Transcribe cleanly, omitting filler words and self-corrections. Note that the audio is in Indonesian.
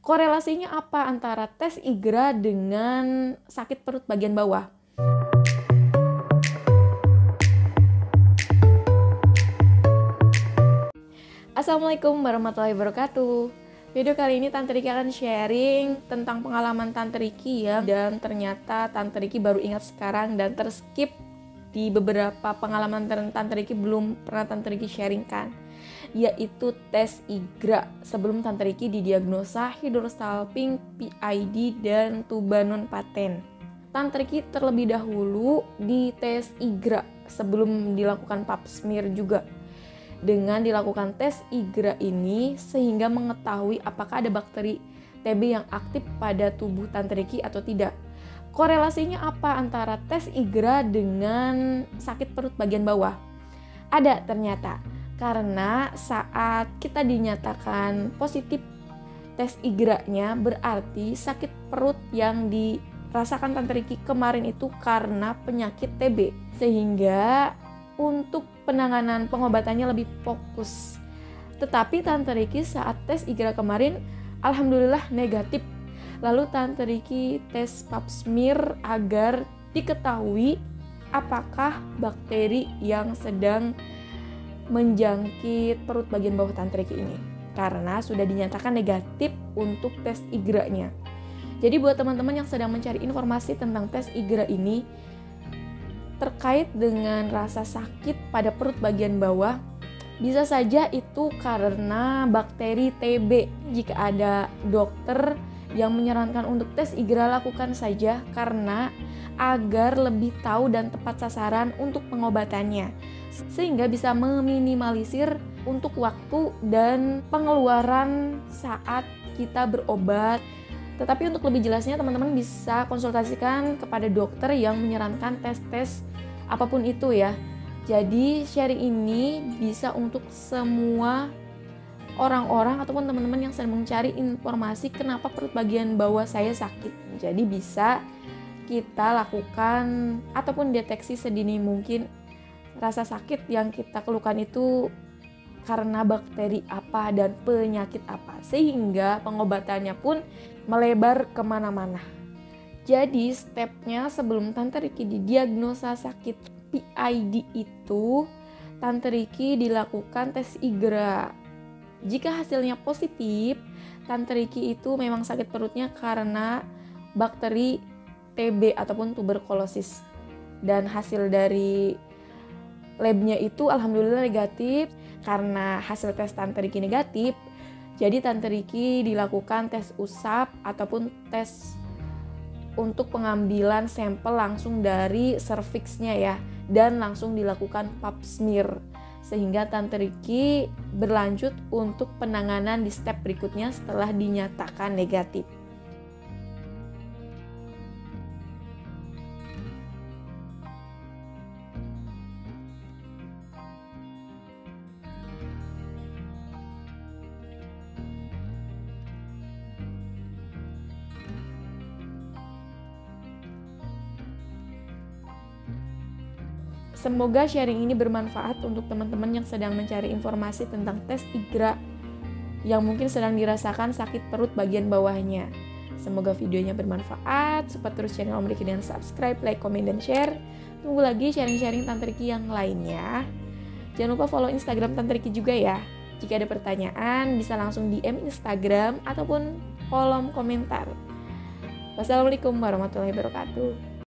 Korelasinya apa antara tes IGRA dengan sakit perut bagian bawah? Assalamualaikum warahmatullahi wabarakatuh. Video kali ini Tante Riki akan sharing tentang pengalaman Tante Riki ya. Dan ternyata Tante Riki baru ingat sekarang dan terskip di beberapa pengalaman Tante Riki belum pernah Tante Riki sharingkan, yaitu tes IGRA sebelum Tante Riki didiagnosa hidrostalping, PID, dan tuba non paten. Tante Riki terlebih dahulu di tes IGRA sebelum dilakukan pap smear juga. Dengan dilakukan tes IGRA ini sehingga mengetahui apakah ada bakteri TB yang aktif pada tubuh Tante Riki atau tidak. Korelasinya apa antara tes IGRA dengan sakit perut bagian bawah? Ada ternyata. Karena saat kita dinyatakan positif tes IGRA-nya berarti sakit perut yang dirasakan Tante Riki kemarin itu karena penyakit TB. Sehingga untuk penanganan pengobatannya lebih fokus. Tetapi Tante Riki saat tes IGRA kemarin alhamdulillah negatif. Lalu Tante Riki tes pap smear agar diketahui apakah bakteri yang sedang menjangkit perut bagian bawah Tante Riki ini. Karena sudah dinyatakan negatif untuk tes IGRA-nya. Jadi buat teman-teman yang sedang mencari informasi tentang tes IGRA ini terkait dengan rasa sakit pada perut bagian bawah, bisa saja itu karena bakteri TB. Jika ada dokter yang menyarankan untuk tes IGRA, lakukan saja karena agar lebih tahu dan tepat sasaran untuk pengobatannya, sehingga bisa meminimalisir untuk waktu dan pengeluaran saat kita berobat. Tetapi untuk lebih jelasnya teman-teman bisa konsultasikan kepada dokter yang menyarankan tes-tes apapun itu ya. Jadi sharing ini bisa untuk semua orang-orang ataupun teman-teman yang sedang mencari informasi kenapa perut bagian bawah saya sakit. Jadi bisa kita lakukan ataupun deteksi sedini mungkin rasa sakit yang kita keluhkan itu karena bakteri apa dan penyakit apa, sehingga pengobatannya pun melebar kemana-mana. Jadi stepnya sebelum Tante Riki didiagnosa sakit PID itu, Tante Riki dilakukan tes IGRA. Jika hasilnya positif, Tante Riki itu memang sakit perutnya karena bakteri TB ataupun tuberkulosis. Dan hasil dari labnya itu alhamdulillah negatif. Karena hasil tes Tante Riki negatif, jadi Tante Riki dilakukan tes usap ataupun tes untuk pengambilan sampel langsung dari serviksnya ya, dan langsung dilakukan pap smear. Sehingga Tante Riki berlanjut untuk penanganan di step berikutnya setelah dinyatakan negatif. Semoga sharing ini bermanfaat untuk teman-teman yang sedang mencari informasi tentang tes IGRA yang mungkin sedang dirasakan sakit perut bagian bawahnya. Semoga videonya bermanfaat. Support terus channel Om Riki dengan subscribe, like, komen, dan share. Tunggu lagi sharing-sharing Tante Riki yang lainnya. Jangan lupa follow Instagram Tante Riki juga ya. Jika ada pertanyaan bisa langsung DM Instagram ataupun kolom komentar. Wassalamualaikum warahmatullahi wabarakatuh.